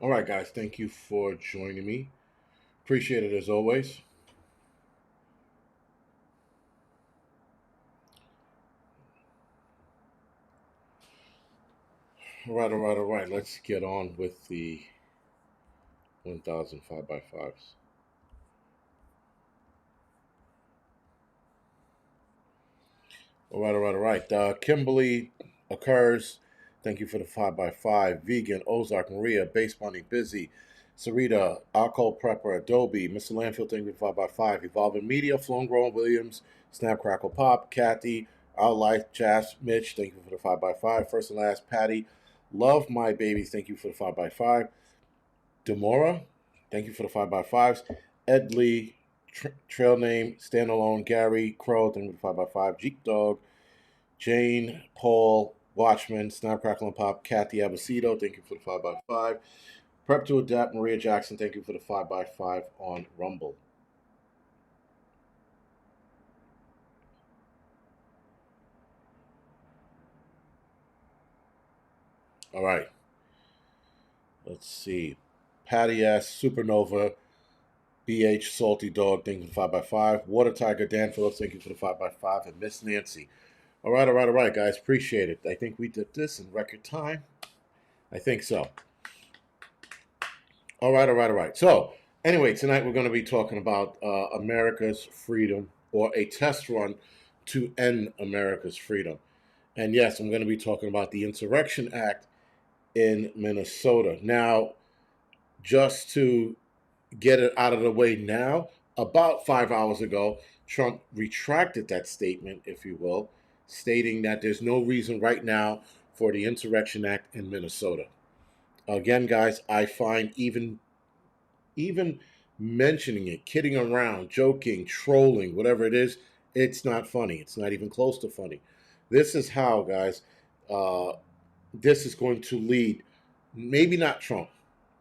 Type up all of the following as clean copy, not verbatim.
All right, guys, thank you for joining me. Appreciate it as always. All right. Let's get on with the 1000 5x5s. All right. Kimberly occurs. Thank you for the 5x5. Vegan, Ozark, Maria, Base Money, Busy, Sarita, AllPower, Adobe, Mr. Landfill, thank you for 5x5. Evolving Media, Flown Grown Williams, Snap Crackle Pop, Kathy, Our Life, Jazz, Mitch, thank you for the 5x5. First and last, Patty, Love My Babies, thank you for the 5x5. Demora, thank you for the 5x5s. Ed Lee, Trail Name, Standalone, Gary, Crow, thank you for the 5x5. Jeep Dog, Jane, Paul, Watchman, Snap, Crackle, and Pop, Kathy Abacito, thank you for the 5x5. Prep to Adapt, Maria Jackson, thank you for the 5x5 on Rumble. All right, let's see. Patty S, Supernova, BH, Salty Dog, thank you for the 5x5. Water Tiger, Dan Phillips, thank you for the 5x5. And Miss Nancy. All right, guys. Appreciate it. I think we did this in record time. I think so. All right. So, anyway, tonight we're going to be talking about America's freedom or a test run to end America's freedom. And yes, I'm going to be talking about the Insurrection Act in Minnesota. Now, just to get it out of the way now, about 5 hours ago, Trump retracted that statement, if you will, stating that there's no reason right now for the Insurrection Act in Minnesota. Again, guys, I find even mentioning it, kidding around, joking, trolling, whatever it is, it's not funny. It's not even close to funny. This is how, guys, uh, this is going to lead, maybe not Trump,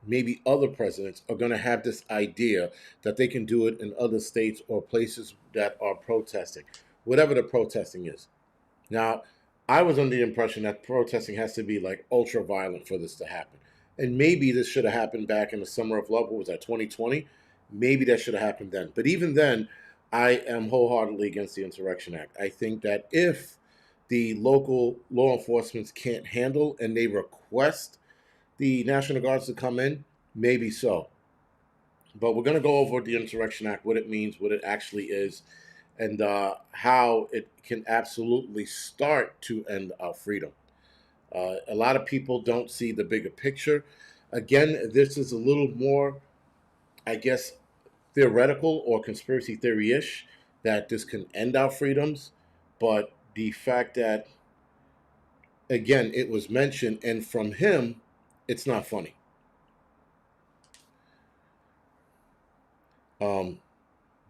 maybe other presidents are going to have this idea that they can do it in other states or places that are protesting, whatever the protesting is. Now, I was under the impression that protesting has to be like ultra violent for this to happen. And maybe this should have happened back in the summer of love. What was that, 2020? Maybe that should have happened then. But even then, I am wholeheartedly against the Insurrection Act. I think that if the local law enforcement can't handle and they request the National Guards to come in, maybe so. But we're going to go over the Insurrection Act, what it means, what it actually is, and how it can absolutely start to end our freedom. A lot of people don't see the bigger picture. Again, this is a little more, I guess, theoretical or conspiracy theory ish that this can end our freedoms. But the fact that, again, it was mentioned, and from him, it's not funny. Um,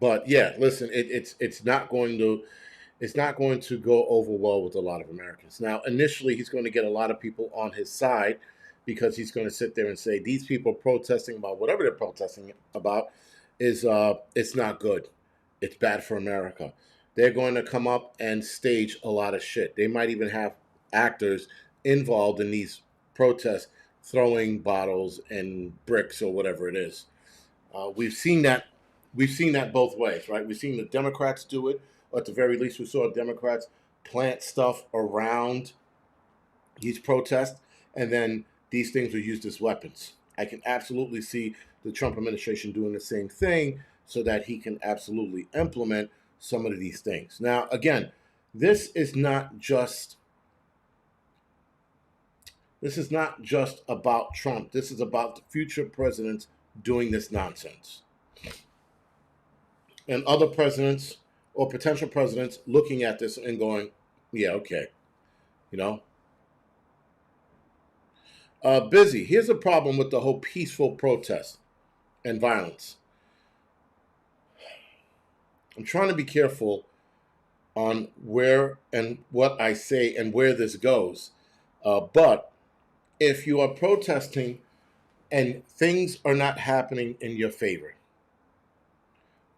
but yeah, listen, it's not going to go over well with a lot of Americans. Now, initially, he's going to get a lot of people on his side because he's going to sit there and say these people protesting about whatever they're protesting about is it's not good. It's bad for America. They're going to come up and stage a lot of shit. They might even have actors involved in these protests throwing bottles and bricks or whatever it is. We've seen that. We've seen that both ways, right? We've seen the Democrats do it, or at the very least, we saw Democrats plant stuff around these protests, and then these things were used as weapons. I can absolutely see the Trump administration doing the same thing, so that he can absolutely implement some of these things. Now, again, this is not just this is not just about Trump. This is about the future presidents doing this nonsense, and other presidents or potential presidents looking at this and going, yeah, okay, you know. Busy. Here's a problem with the whole peaceful protest and violence. I'm trying to be careful on where and what I say and where this goes. But if you are protesting and things are not happening in your favor,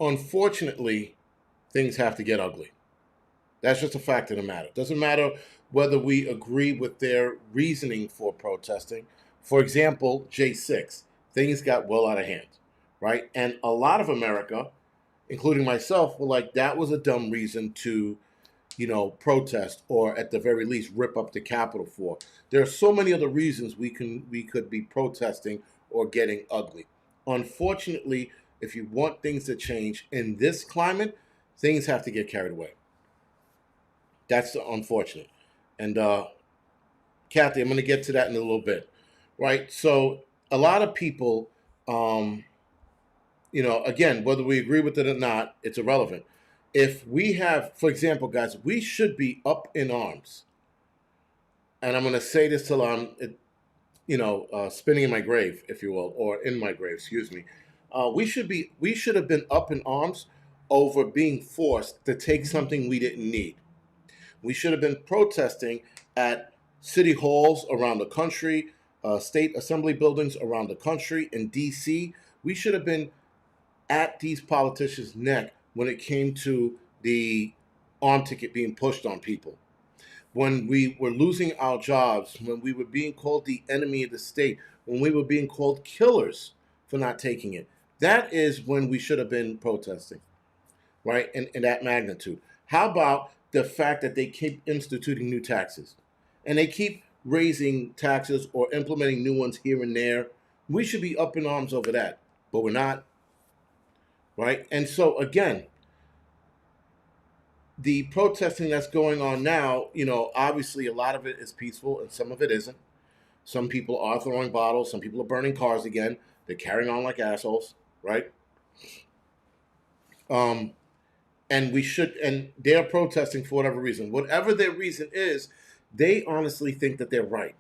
unfortunately, things have to get ugly. That's just a fact of the matter. It doesn't matter whether we agree with their reasoning for protesting, For example, J6, things got well out of hand, right? And a lot of America, including myself, were like, that was a dumb reason to, protest or at the very least rip up the Capitol for. There are so many other reasons we could be protesting or getting ugly. Unfortunately, if you want things to change in this climate, things have to get carried away. That's unfortunate. And Kathy, I'm going to get to that in a little bit, right? So a lot of people, um, again, whether we agree with it or not, it's irrelevant. If we have, for example, guys, we should be up in arms. And I'm going to say this till I'm, spinning in my grave, if you will, or in my grave, excuse me. We should have been up in arms over being forced to take something we didn't need. We should have been protesting at city halls around the country, state assembly buildings around the country, in D.C. We should have been at these politicians' neck when it came to the arm ticket being pushed on people. When we were losing our jobs, when we were being called the enemy of the state, when we were being called killers for not taking it. That is when we should have been protesting, right? In that magnitude. How about the fact that they keep instituting new taxes and they keep raising taxes or implementing new ones here and there? We should be up in arms over that, but we're not, right? And so, again, the protesting that's going on now, obviously a lot of it is peaceful and some of it isn't. Some people are throwing bottles, some people are burning cars again. They're carrying on like assholes, right? And they're protesting for whatever reason. Whatever their reason is, they honestly think that they're right.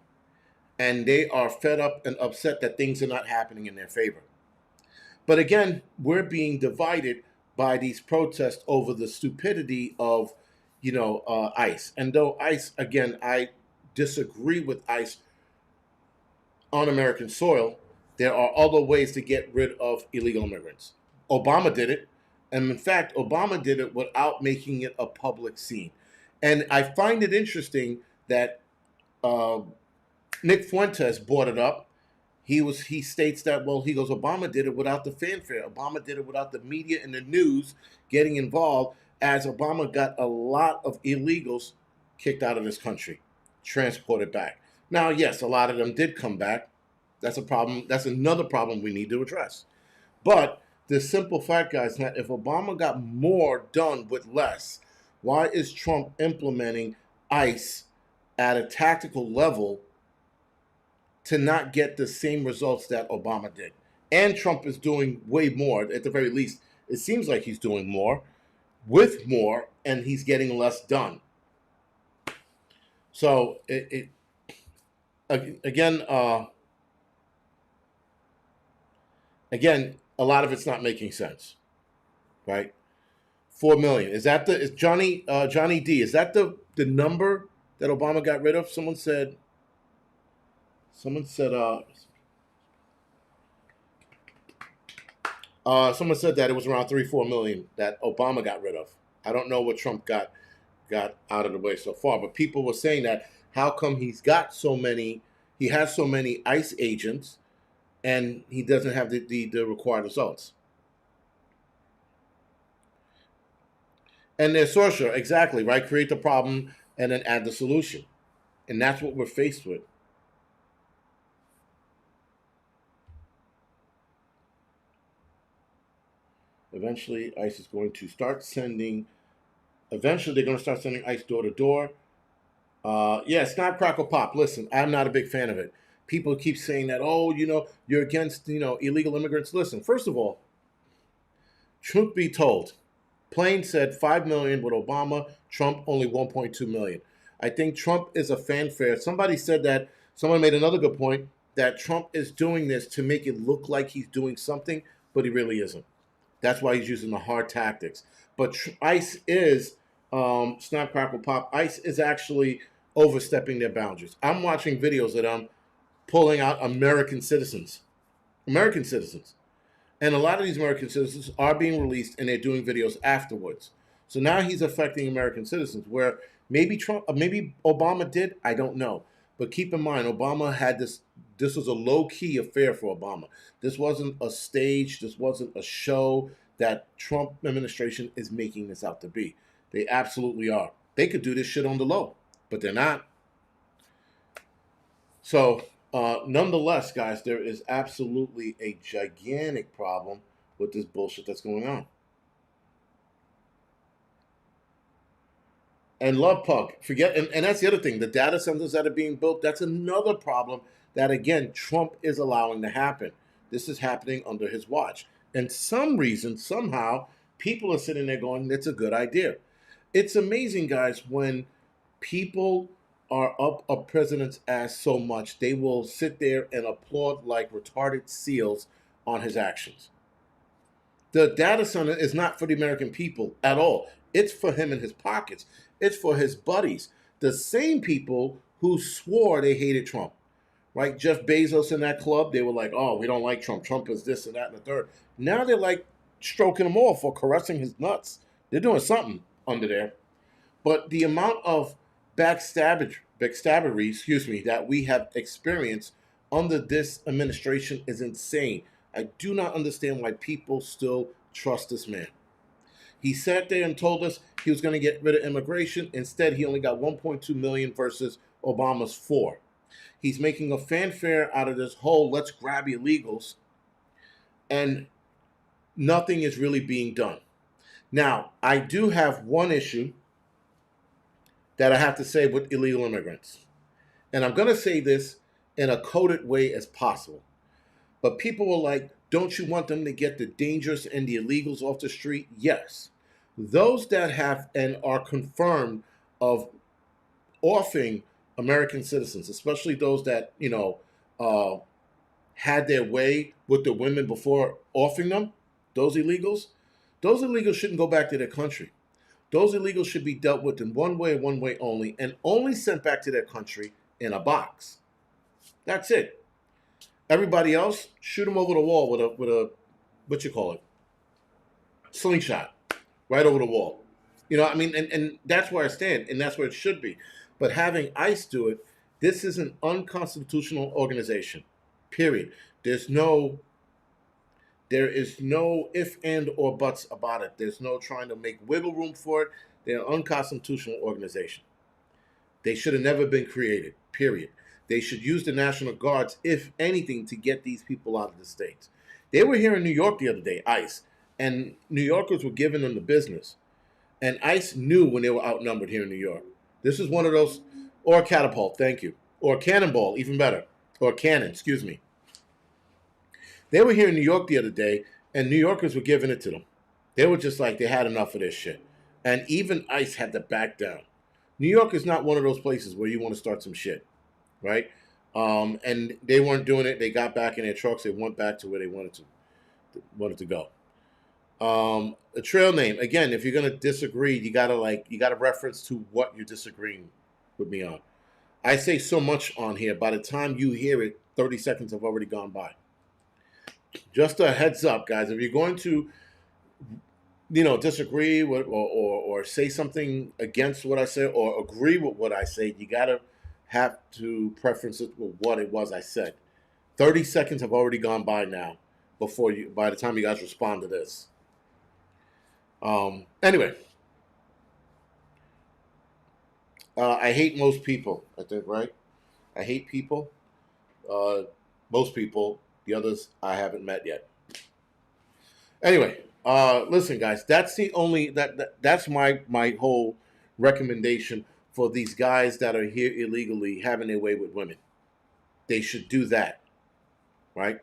And they are fed up and upset that things are not happening in their favor. But again, we're being divided by these protests over the stupidity of, ICE. And though ICE, again, I disagree with ICE on American soil, there are other ways to get rid of illegal immigrants. Obama did it. And in fact, Obama did it without making it a public scene. And I find it interesting that Nick Fuentes brought it up. He states that, well, he goes, Obama did it without the fanfare. Obama did it without the media and the news getting involved, as Obama got a lot of illegals kicked out of this country, transported back. Now, yes, a lot of them did come back. That's a problem. That's another problem we need to address. But the simple fact, guys, that if Obama got more done with less, why is Trump implementing ICE at a tactical level to not get the same results that Obama did? And Trump is doing way more. At the very least, it seems like he's doing more with more, and he's getting less done. So, again, a lot of it's not making sense, right? 4 million. Is Johnny D? Is that the number that Obama got rid of? Someone said. Someone said that it was around 3-4 million that Obama got rid of. I don't know what Trump got out of the way so far, but people were saying that how come he has so many ICE agents and he doesn't have the required results. And they're social, exactly, right? Create the problem and then add the solution. And that's what we're faced with. Eventually, ICE is going to start sending. Eventually, they're going to start sending ICE door to door. Yeah, Snap Crackle Pop. Listen, I'm not a big fan of it. People keep saying that, oh, you're against, illegal immigrants. Listen, first of all, truth be told, Plain said 5 million with Obama, Trump only 1.2 million. I think Trump is a fanfare. Somebody said that, someone made another good point, that Trump is doing this to make it look like he's doing something, but he really isn't. That's why he's using the hard tactics. But ICE is, Snap Crackle Pop, ICE is actually overstepping their boundaries. I'm watching videos of them pulling out American citizens. And a lot of these American citizens are being released and they're doing videos afterwards. So now he's affecting American citizens, where maybe Obama did, I don't know. But keep in mind, Obama had this. This was a low key affair for Obama. This wasn't a stage. This wasn't a show that Trump administration is making this out to be. They absolutely are. They could do this shit on the low, but they're not. So, nonetheless, guys, there is absolutely a gigantic problem with this bullshit that's going on. And love pug, forget, and that's the other thing. The data centers that are being built, that's another problem that, again, Trump is allowing to happen. This is happening under his watch. And some reason, somehow, people are sitting there going, that's a good idea. It's amazing, guys, when people are up a president's ass so much, they will sit there and applaud like retarded seals on his actions. The data center is not for the American people at all. It's for him and his pockets. It's for his buddies. The same people who swore they hated Trump. Right? Jeff Bezos in that club, they were like, oh, we don't like Trump. Trump is this and that and the third. Now they're like stroking him off or caressing his nuts. They're doing something under there. But the amount of backstabbery, that we have experienced under this administration is insane. I do not understand why people still trust this man. He sat there and told us he was going to get rid of immigration. Instead, he only got 1.2 million versus Obama's 4. He's making a fanfare out of this whole let's grab illegals, and nothing is really being done. Now, I do have one issue that I have to say with illegal immigrants. And I'm going to say this in a coded way as possible. But people were like, don't you want them to get the dangerous and the illegals off the street? Yes. Those that have and are confirmed of offing American citizens, especially those that, had their way with the women before offering them, those illegals shouldn't go back to their country. Those illegals should be dealt with in one way only, and only sent back to their country in a box. That's it. Everybody else, shoot them over the wall with a what you call it, slingshot, right over the wall. And that's where I stand, and that's where it should be. But having ICE do it, this is an unconstitutional organization. Period. There is no if, and, or buts about it. There's no trying to make wiggle room for it. They're an unconstitutional organization. They should have never been created, period. They should use the National Guards, if anything, to get these people out of the states. They were here in New York the other day, ICE, and New Yorkers were giving them the business. And ICE knew when they were outnumbered here in New York. This is one of those, or catapult, thank you, or cannonball, even better, or cannon, excuse me. They were here in New York the other day, and New Yorkers were giving it to them. They were just like, they had enough of this shit. And even ICE had to back down. New York is not one of those places where you want to start some shit, right? And they weren't doing it. They got back in their trucks. They went back to where they wanted to go. A trail name, again, if you're gonna disagree, you gotta reference to what you're disagreeing with me on. I say so much on here. By the time you hear it, 30 seconds have already gone by. Just a heads up, guys. If you're going to, disagree with or say something against what I say or agree with what I say, you gotta have to preference it with what it was I said. 30 seconds have already gone by now by the time you guys respond to this. Anyway, I hate most people, I think, right? I hate people. Most people. The others I haven't met yet. Anyway, listen, guys, that's the only that's my whole recommendation for these guys that are here illegally having their way with women. They should do that, right?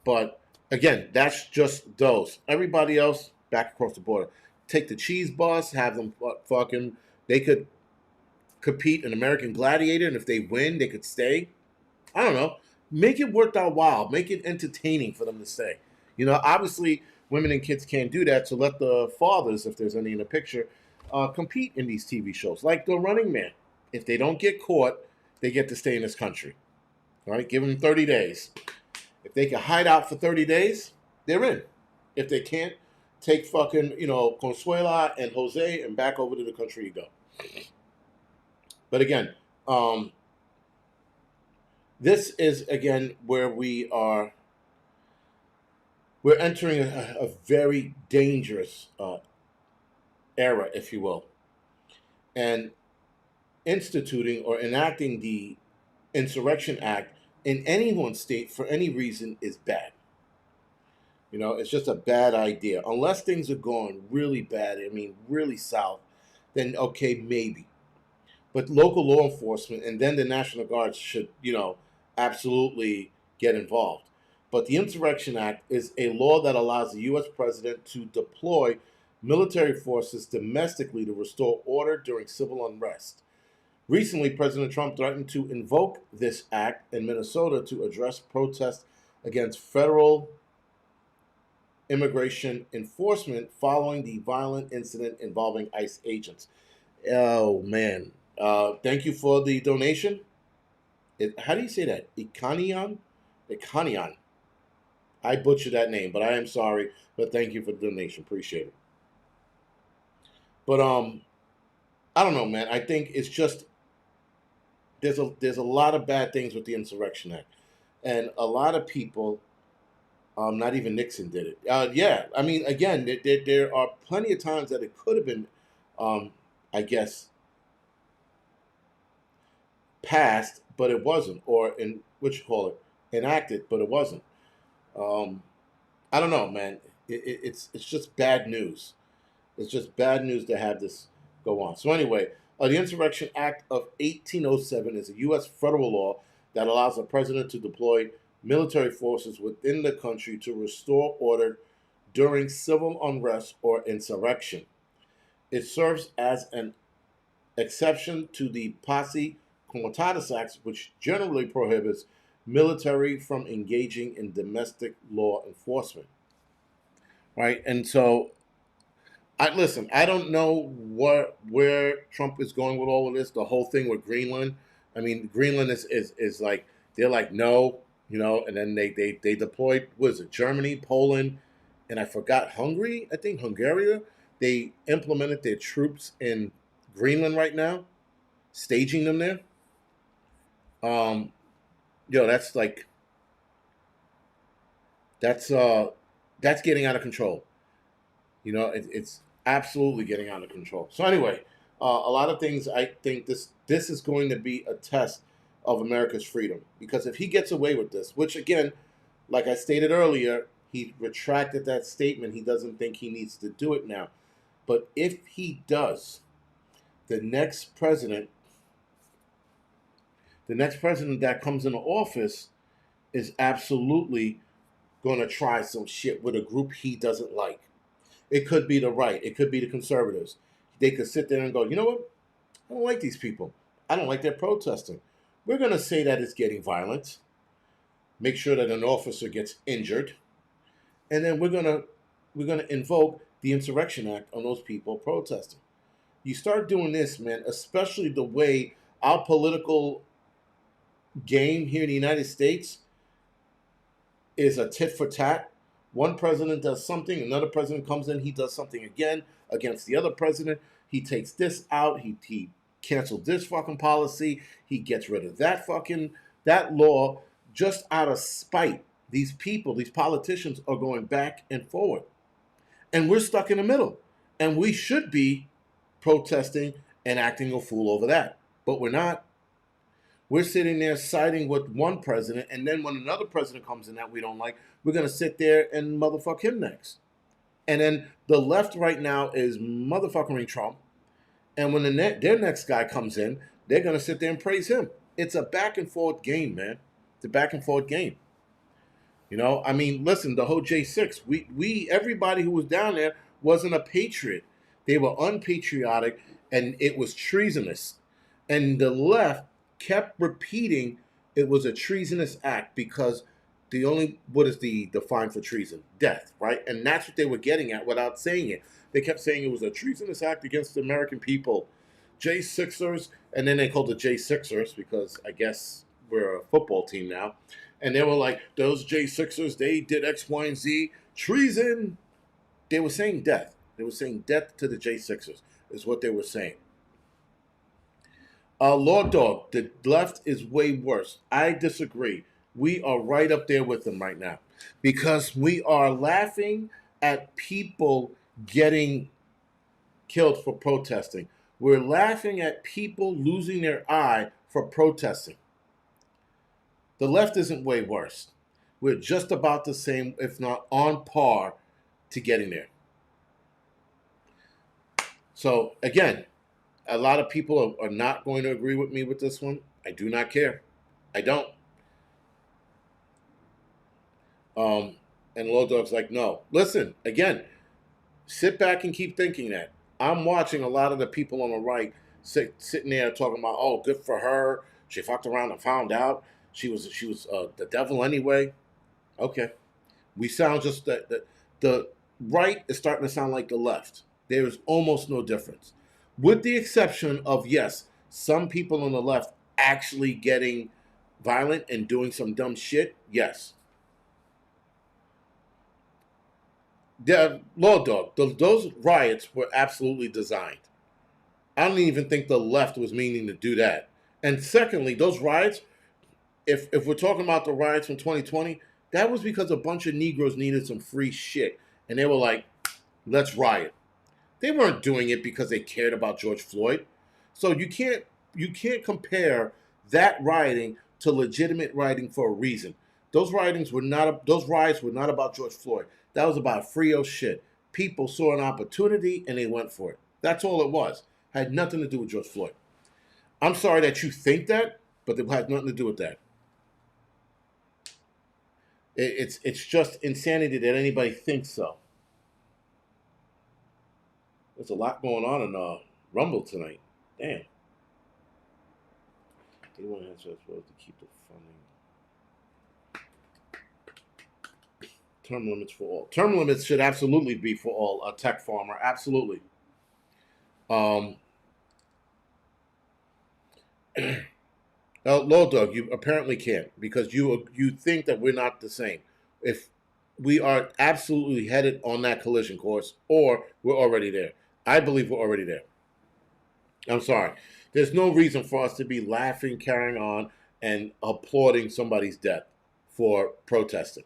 But again, that's just those. Everybody else, back across the border. Take the cheese bus, have them they could compete in American Gladiator, and if they win, they could stay. I don't know. Make it worth our while. Make it entertaining for them to stay. Obviously, women and kids can't do that, so let the fathers, if there's any in the picture, compete in these TV shows. Like The Running Man. If they don't get caught, they get to stay in this country. All right? Give them 30 days. If they can hide out for 30 days, they're in. If they can't, take fucking, Consuela and Jose and back over to the country you go. But again, This is again where we're entering a very dangerous era, if you will, and instituting or enacting the Insurrection Act in any one state for any reason is bad. You know, it's just a bad idea. Unless things are going really bad, I mean, really south, then okay, maybe. But local law enforcement and then the National Guard should, absolutely get involved. But the Insurrection Act is a law that allows the U.S. president to deploy military forces domestically to restore order during civil unrest. Recently, President Trump threatened to invoke this act in Minnesota to address protests against federal immigration enforcement following the violent incident involving ICE agents. Oh, man. Thank you for the donation. How do you say that? Ikanian? Ikanian. I butchered that name, but I am sorry. But thank you for the donation. Appreciate it. But I don't know, man. I think it's just there's a lot of bad things with the Insurrection Act, and a lot of people, not even Nixon did it. Yeah, I mean, again, there are plenty of times that it could have been, I guess, passed, but it wasn't, or in what you call it, enacted, but it wasn't. Um, I don't know, man. It's just bad news. It's just bad news to have this go on. So anyway, the Insurrection Act of 1807 is a U.S. federal law that allows the president to deploy military forces within the country to restore order during civil unrest or insurrection. It serves as an exception to the Posse Comitatus Act, which generally prohibits military from engaging in domestic law enforcement. Right, and so I listen. I don't know where Trump is going with all of this. The whole thing with Greenland. I mean, Greenland is like they're like no, and then they deployed. What is it? Germany, Poland, and I forgot Hungary. I think Hungary. They implemented their troops in Greenland right now, staging them there. Um, that's like that's uh that's getting out of control. It's absolutely getting out of control. So anyway, a lot of things. I think this is going to be a test of America's freedom because if he gets away with this, which again, like I stated earlier, he retracted that statement. He doesn't think he needs to do it now. But if he does, the next president, the next president that comes into office is absolutely going to try some shit with a group he doesn't like. It could be the right. It could be the conservatives. They could sit there and go, you know what? I don't like these people. I don't like their protesting. We're going to say that it's getting violent. Make sure that an officer gets injured, and then we're gonna invoke the Insurrection Act on those people protesting. You start doing this, man, especially the way our political game here in the United States is a tit for tat. One president does something, another president comes in, he does something again against the other president. He takes this out, he canceled this fucking policy, he gets rid of that law just out of spite. These people, these politicians are going back and forward. And we're stuck in the middle. And we should be protesting and acting a fool over that. But we're not. We're sitting there siding with one president, and then when another president comes in that we don't like, we're going to sit there and motherfuck him next. And then the left right now is motherfucking Trump. And when their next guy comes in, they're going to sit there and praise him. It's a back and forth game, man. It's a back and forth game. I mean, listen, the whole J6, we everybody who was down there wasn't a patriot. They were unpatriotic, and it was treasonous. And the left kept repeating it was a treasonous act because what is the fine for treason? Death, right? And that's what they were getting at without saying it. They kept saying it was a treasonous act against the American people. J6ers, and then they called it J6ers because I guess we're a football team now. And they were like, those J6ers, they did X, Y, and Z. Treason. They were saying death. They were saying death to the J6ers is what they were saying. Lord Dog, the left is way worse. I disagree. We are right up there with them right now because we are laughing at people getting killed for protesting. We're laughing at people losing their eye for protesting. The left isn't way worse. We're just about the same, if not on par, to getting there. So, again, a lot of people are not going to agree with me with this one. I do not care. I don't. And Low Dog's like, no. Listen, again, sit back and keep thinking that. I'm watching a lot of the people on the right sitting there talking about, oh, good for her. She fucked around and found out she was the devil anyway. Okay, we sound just that the right is starting to sound like the left. There is almost no difference, with the exception of yes, some people on the left actually getting violent and doing some dumb shit. Yes, Law Dog, those riots were absolutely designed. I don't even think the left was meaning to do that. And secondly, those riots, if we're talking about the riots from 2020, that was because a bunch of Negroes needed some free shit. And they were like, let's riot. They weren't doing it because they cared about George Floyd. So you can't compare that rioting to legitimate rioting for a reason. Those riots were not about George Floyd. That was about Frio shit. People saw an opportunity and they went for it. That's all it was. Had nothing to do with George Floyd. I'm sorry that you think that, but it had nothing to do with that. It's just insanity that anybody thinks so. There's a lot going on in Rumble tonight. Damn. They want to answer as well to keep the funding. Term limits for all. Term limits should absolutely be for all. A tech farmer, absolutely. Um, Low Dog, you apparently can't because you think that we're not the same. If we are absolutely headed on that collision course, or we're already there. I believe we're already there. I'm sorry. There's no reason for us to be laughing, carrying on, and applauding somebody's death for protesting.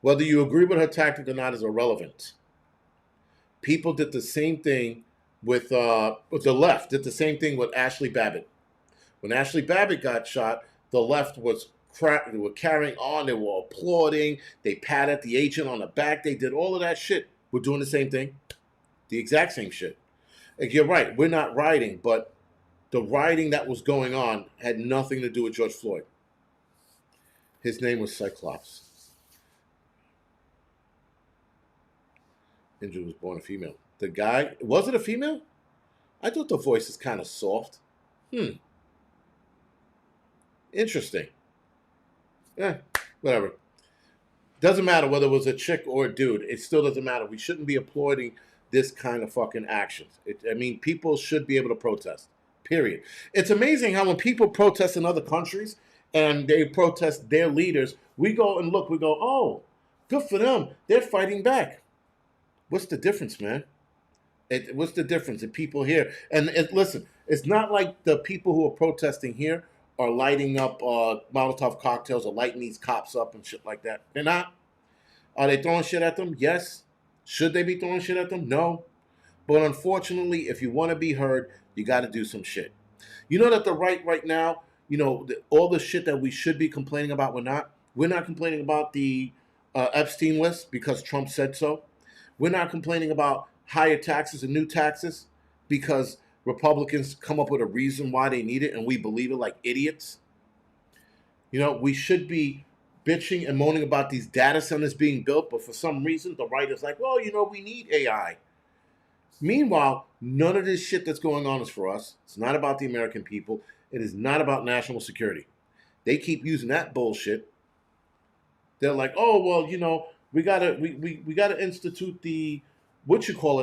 Whether you agree with her tactic or not is irrelevant. People did the same thing with the left. Did the same thing with Ashley Babbitt. When Ashley Babbitt got shot, the left was they were carrying on. They were applauding. They patted the agent on the back. They did all of that shit. We're doing the same thing, the exact same shit. Like, you're right. We're not rioting, but the rioting that was going on had nothing to do with George Floyd. His name was Cyclops. Andrew was born a female. The guy, was it a female? I thought the voice is kind of soft. Interesting. Yeah, whatever. Doesn't matter whether it was a chick or a dude. It still doesn't matter. We shouldn't be applauding this kind of fucking actions. I mean, people should be able to protest. Period. It's amazing how when people protest in other countries and they protest their leaders, we go and look. We go, oh, good for them. They're fighting back. What's the difference, man? What's the difference in people here? And listen, it's not like the people who are protesting here are lighting up Molotov cocktails or lighting these cops up and shit like that. They're not. Are they throwing shit at them? Yes. Should they be throwing shit at them? No. But unfortunately, if you want to be heard, you got to do some shit. You know that the right now, all the shit that we should be complaining about, we're not. We're not complaining about the Epstein list because Trump said so. We're not complaining about higher taxes and new taxes because Republicans come up with a reason why they need it and we believe it like idiots. We should be bitching and moaning about these data centers being built, but for some reason the right is like, well, we need AI. Meanwhile, none of this shit that's going on is for us. It's not about the American people. It is not about national security. They keep using that bullshit. They're like, oh, well, we gotta institute the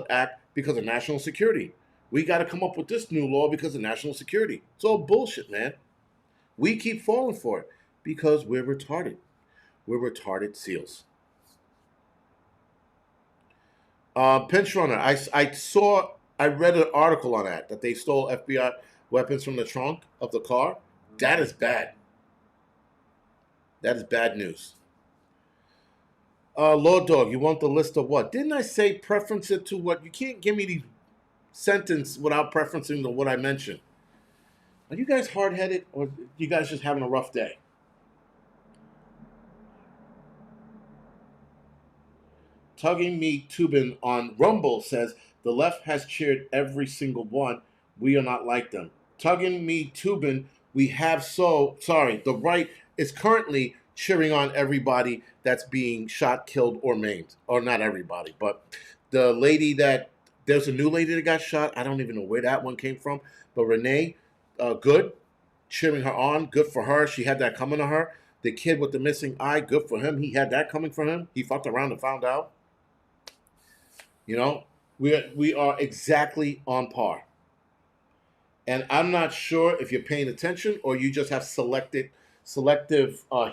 act because of national security. We gotta come up with this new law because of national security. It's all bullshit, man. We keep falling for it because we're retarded. We're retarded seals. Pinch runner. I read an article on that they stole FBI weapons from the trunk of the car. That is bad. That is bad news. Lord Dog, you want the list of what? Didn't I say preference it to what? You can't give me these sentence without preferencing to what I mentioned. Are you guys hard headed or you guys just having a rough day? Tugging Me Tubin on Rumble says the left has cheered every single one. We are not like them. Tugging Me Tubin, we have the right is currently cheering on everybody that's being shot, killed, or maimed. Or not everybody, but the lady that there's a new lady that got shot. I don't even know where that one came from. But Renee, good, cheering her on. Good for her. She had that coming to her. The kid with the missing eye, good for him. He had that coming for him. He fucked around and found out. You know, we are exactly on par. And I'm not sure if you're paying attention or you just have selective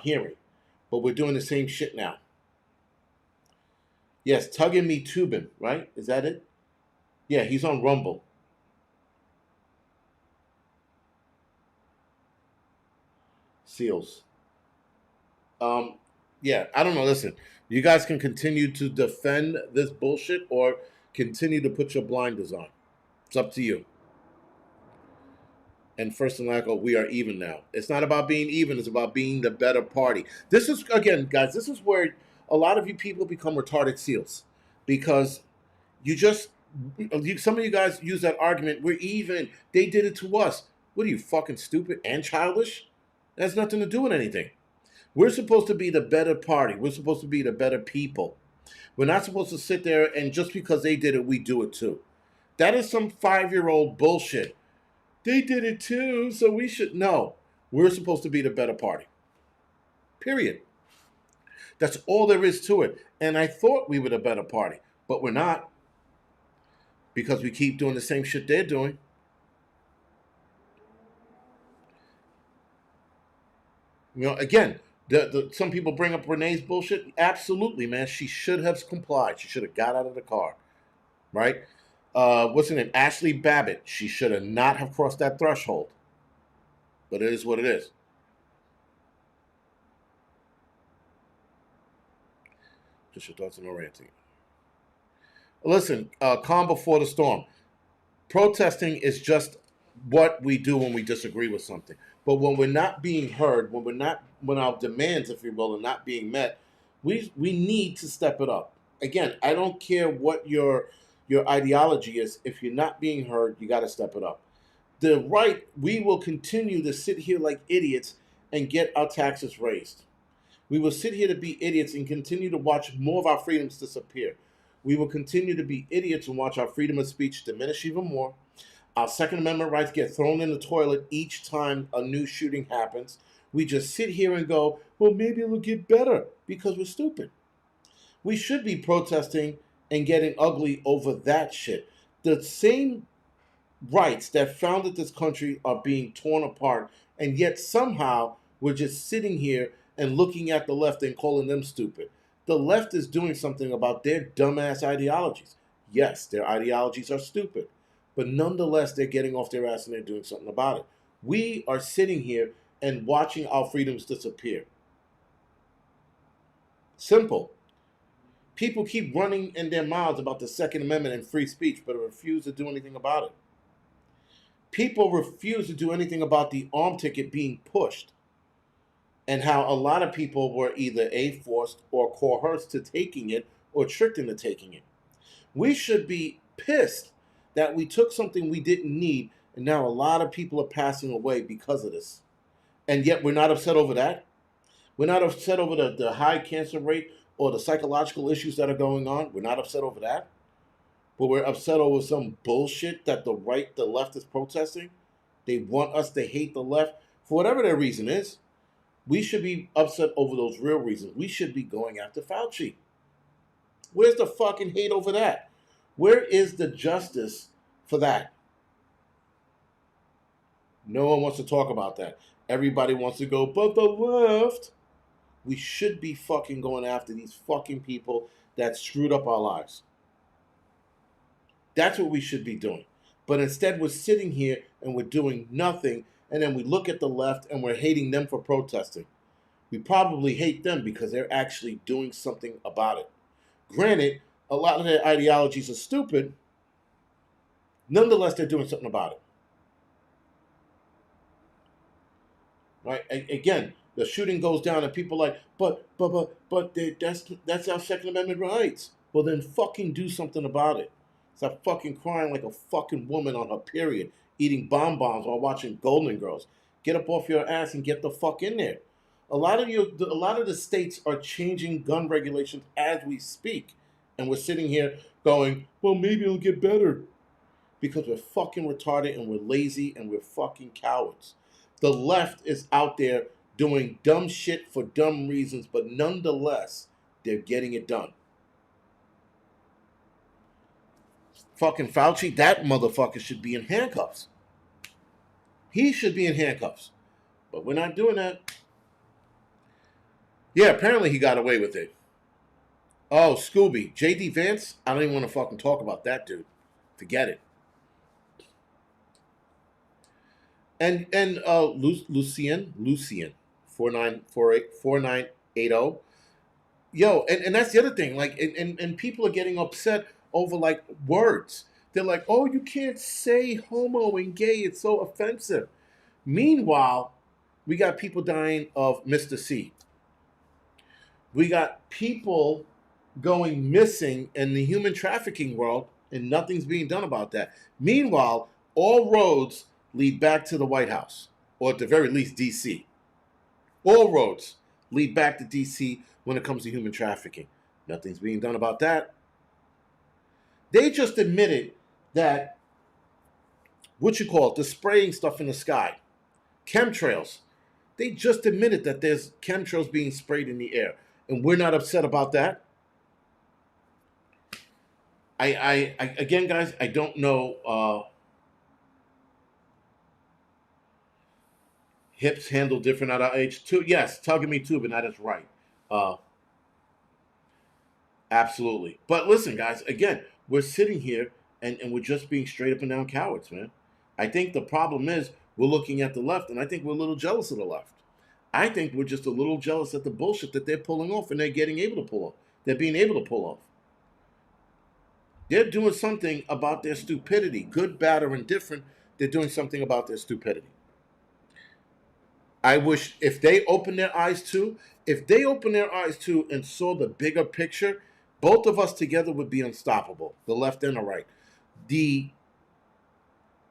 hearing. But we're doing the same shit now. Yes, Tugging Me Tubin, right? Is that it? Yeah, he's on Rumble. Seals. Um, yeah, I don't know. Listen, you guys can continue to defend this bullshit or continue to put your blinders on. It's up to you. And First and Laco, we are even now. It's not about being even, it's about being the better party. This is, again, guys, this is where a lot of you people become retarded seals. Because you just, some of you guys use that argument, we're even, they did it to us. What are you, fucking stupid and childish? That has nothing to do with anything. We're supposed to be the better party. We're supposed to be the better people. We're not supposed to sit there and just because they did it, we do it too. That is some 5-year-old bullshit. They did it too, so we should. No, we're supposed to be the better party. Period. That's all there is to it. And I thought we were the better party, but we're not because we keep doing the same shit they're doing. You know, again, some people bring up Renee's bullshit. Absolutely, man. She should have complied. She should have got out of the car, right? What's her name? Ashley Babbitt. She should have not have crossed that threshold. But it is what it is. Just your thoughts on no ranting. Listen, calm before the storm. Protesting is just what we do when we disagree with something. But when we're not being heard, when our demands, if you will, are not being met, we need to step it up. Again, I don't care what your ideology is. If you're not being heard, you got to step it up. The right, we will continue to sit here like idiots and get our taxes raised. We will sit here to be idiots and continue to watch more of our freedoms disappear. We will continue to be idiots and watch our freedom of speech diminish even more. Our Second Amendment rights get thrown in the toilet each time a new shooting happens. We just sit here and go, well, maybe it'll get better because we're stupid. We should be protesting and getting ugly over that shit. The same rights that founded this country are being torn apart, and yet somehow we're just sitting here and looking at the left and calling them stupid. The left is doing something about their dumbass ideologies. Yes, their ideologies are stupid, but nonetheless, they're getting off their ass and they're doing something about it. We are sitting here and watching our freedoms disappear. Simple. People keep running in their mouths about the Second Amendment and free speech, but refuse to do anything about it. People refuse to do anything about the arm ticket being pushed and how a lot of people were either forced or coerced to taking it or tricked into taking it. We should be pissed that we took something we didn't need and now a lot of people are passing away because of this. And yet we're not upset over that. We're not upset over the high cancer rate or the psychological issues that are going on. We're not upset over that. But we're upset over some bullshit that the left is protesting. They want us to hate the left for whatever their reason is. We should be upset over those real reasons. We should be going after Fauci. Where's the fucking hate over that? Where is the justice for that? No one wants to talk about that. Everybody wants to go, but the left. We should be fucking going after these fucking people that screwed up our lives. That's what we should be doing. But instead, we're sitting here and we're doing nothing. And then we look at the left and we're hating them for protesting. We probably hate them because they're actually doing something about it. Granted, a lot of their ideologies are stupid. Nonetheless, they're doing something about it. Right? Again, the shooting goes down, and people are like, that's our Second Amendment rights. Well, then fucking do something about it. Stop fucking crying like a fucking woman on her period, eating bonbons while watching Golden Girls. Get up off your ass and get the fuck in there. A lot of the states are changing gun regulations as we speak, and we're sitting here going, well, maybe it'll get better because we're fucking retarded and we're lazy and we're fucking cowards. The left is out there doing dumb shit for dumb reasons, but nonetheless, they're getting it done. Fucking Fauci, that motherfucker should be in handcuffs. He should be in handcuffs. But we're not doing that. Yeah, apparently he got away with it. Oh, Scooby. J.D. Vance? I don't even want to fucking talk about that dude. Forget it. And Lucien 4980. Yo, and that's the other thing. Like, and people are getting upset over like words. They're like, oh, you can't say homo and gay. It's so offensive. Meanwhile, we got people dying of Mr. C. We got people going missing in the human trafficking world, and nothing's being done about that. Meanwhile, all roads lead back to the White House, or at the very least, D.C. All roads lead back to D.C. when it comes to human trafficking. Nothing's being done about that. They just admitted that, the spraying stuff in the sky, chemtrails. They just admitted that there's chemtrails being sprayed in the air, and we're not upset about that. I again, guys, I don't know. Hips handle different at our age too. Yes, tugging me too, but that is right. Uh, absolutely. But listen, guys, again, we're sitting here and we're just being straight up and down cowards, man. I think the problem is we're looking at the left, and I think we're a little jealous of the left. I think we're just a little jealous at the bullshit that they're pulling off and they're getting able to pull off. They're being able to pull off. They're doing something about their stupidity, good, bad, or indifferent. They're doing something about their stupidity. I wish if they opened their eyes too, and saw the bigger picture, both of us together would be unstoppable, the left and the right. The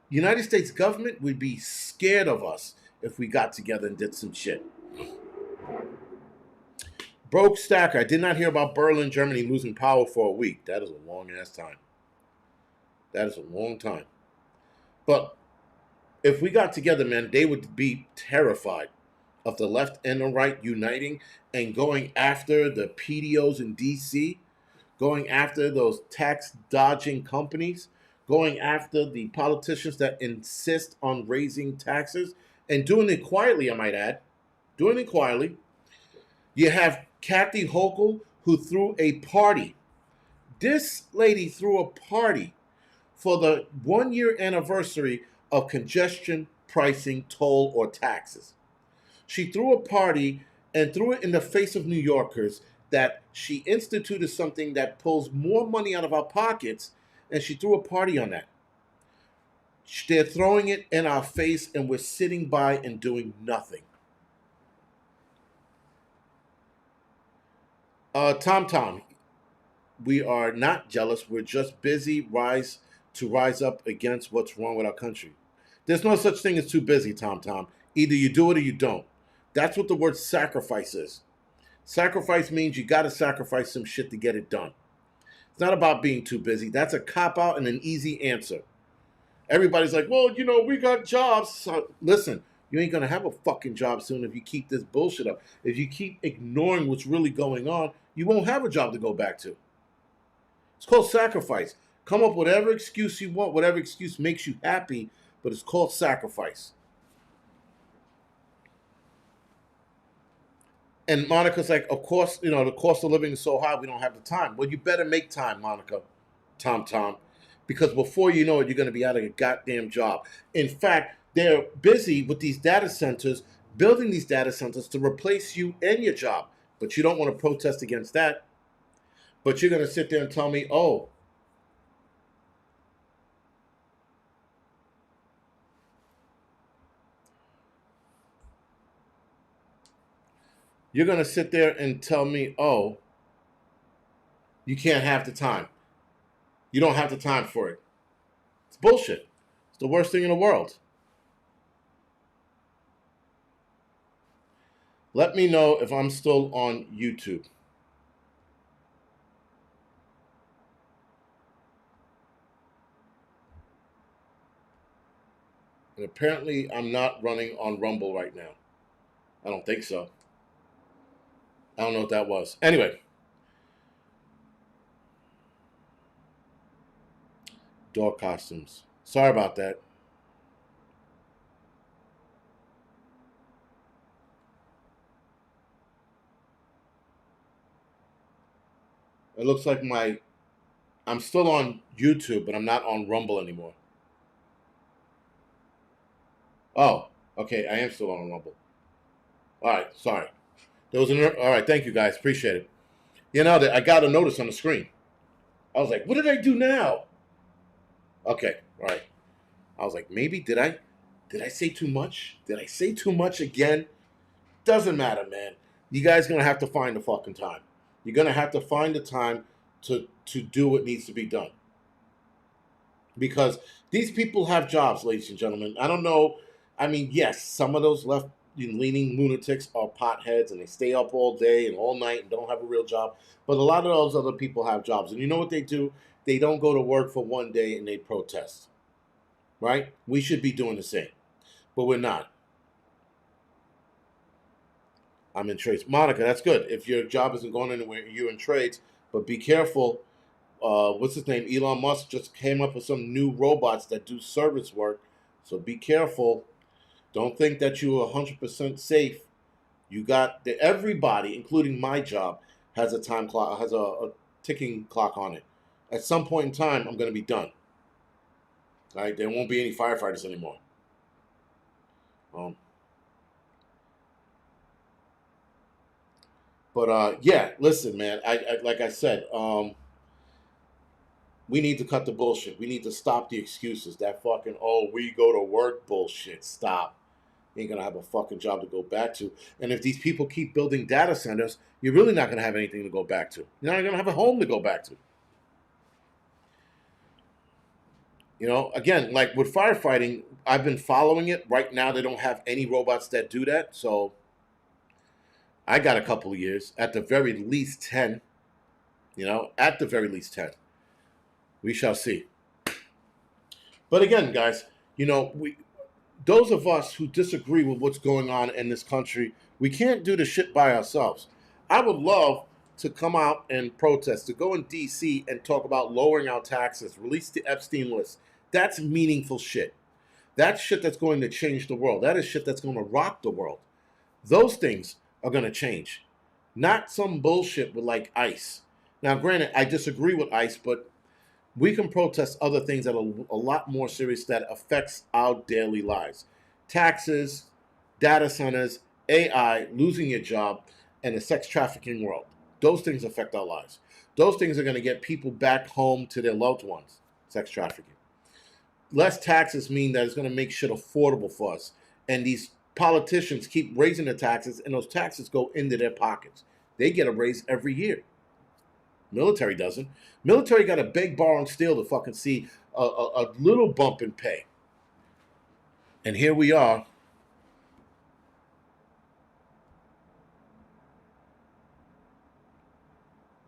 United States government would be scared of us if we got together and did some shit. Broke Stacker, I did not hear about Berlin, Germany losing power for a week. That is a long ass time. That is a long time. But if we got together, man, they would be terrified of the left and the right uniting and going after the PDOs in DC, going after those tax dodging companies, going after the politicians that insist on raising taxes and doing it quietly, I might add. Doing it quietly. You have Kathy Hochul, who threw a party. This lady threw a party for the 1 year anniversary of congestion pricing, toll, or taxes. She threw a party and threw it in the face of New Yorkers that she instituted something that pulls more money out of our pockets, and she threw a party on that. They're throwing it in our face, and we're sitting by and doing nothing. Tom, we are not jealous. We're just busy rise up against what's wrong with our country. There's no such thing as too busy, Tom. Either you do it or you don't. That's what the word sacrifice is. Sacrifice means you got to sacrifice some shit to get it done. It's not about being too busy. That's a cop-out and an easy answer. Everybody's like, well, we got jobs. So, listen, you ain't going to have a fucking job soon if you keep this bullshit up. If you keep ignoring what's really going on, you won't have a job to go back to. It's called sacrifice. Come up with whatever excuse you want, whatever excuse makes you happy, but it's called sacrifice. And Monica's like, of course, the cost of living is so high, we don't have the time. Well, you better make time, Monica. Tom. because before you know it, you're going to be out of your goddamn job. In fact, they're busy with these data centers, building these data centers to replace you and your job. But you don't want to protest against that. But you're going to sit there and tell me, oh, you're going to sit there and tell me, oh, you can't have the time. You don't have the time for it. It's bullshit. It's the worst thing in the world. Let me know if I'm still on YouTube. And apparently, I'm not running on Rumble right now. I don't think so. I don't know what that was. Anyway, door costumes. Sorry about that. It looks like I'm still on YouTube, but I'm not on Rumble anymore. Oh, okay. I am still on Rumble. All right. Sorry. There was all right. Thank you guys. Appreciate it. You know that I got a notice on the screen. I was like, what did I do now? Okay. All right. I was like, maybe did I say too much? Did I say too much again? Doesn't matter, man. You guys gonna have to find the fucking time. You're gonna have to find the time to do what needs to be done. Because these people have jobs, ladies and gentlemen. I don't know. I mean, yes, some of those left leaning lunatics are potheads and they stay up all day and all night and don't have a real job. But a lot of those other people have jobs. And you know what they do? They don't go to work for one day and they protest. Right? We should be doing the same. But we're not. I'm in trades. Monica, that's good. If your job isn't going anywhere, you're in trades. But be careful. What's his name? Elon Musk just came up with some new robots that do service work. So be careful. Don't think that you're 100% safe. You got everybody, including my job, has a time clock, has a ticking clock on it. At some point in time, I'm going to be done. All right, there won't be any firefighters anymore. Um, but yeah, listen, man. I like I said, we need to cut the bullshit. We need to stop the excuses. That fucking we go to work bullshit. Stop. You ain't gonna have a fucking job to go back to. And if these people keep building data centers, you're really not gonna have anything to go back to. You're not gonna have a home to go back to. You know, again, like with firefighting, I've been following it. Right now, they don't have any robots that do that. So I got a couple of years, at the very least 10. You know, at the very least 10. We shall see. But again, guys, you know, those of us who disagree with what's going on in this country, we can't do the shit by ourselves. I would love to come out and protest, to go in DC and talk about lowering our taxes, release the Epstein list. That's meaningful shit. That's shit that's going to change the world. That is shit that's going to rock the world. Those things are going to change. Not some bullshit with like ICE. Now, granted, I disagree with ICE, but we can protest other things that are a lot more serious that affects our daily lives. Taxes, data centers, AI, losing your job, and the sex trafficking world. Those things affect our lives. Those things are going to get people back home to their loved ones. Sex trafficking. Less taxes mean that it's going to make shit affordable for us. And these politicians keep raising the taxes, and those taxes go into their pockets. They get a raise every year. Military doesn't. Military got to beg, borrow, and steal to fucking see a little bump in pay. And here we are.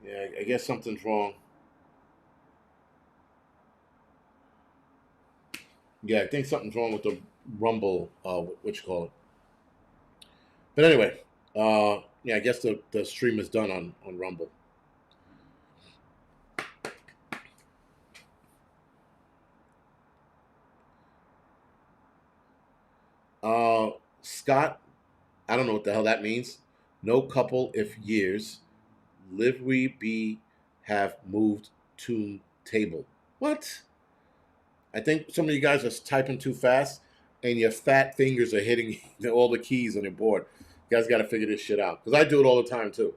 Yeah, I guess something's wrong. Yeah, I think something's wrong with the Rumble, what you call it. But anyway, yeah, I guess the stream is done on Rumble. Scott, I don't know what the hell that means. No couple if years. Live we be have moved to table. What? I think some of you guys are typing too fast, and your fat fingers are hitting all the keys on your board. You guys got to figure this shit out because I do it all the time too.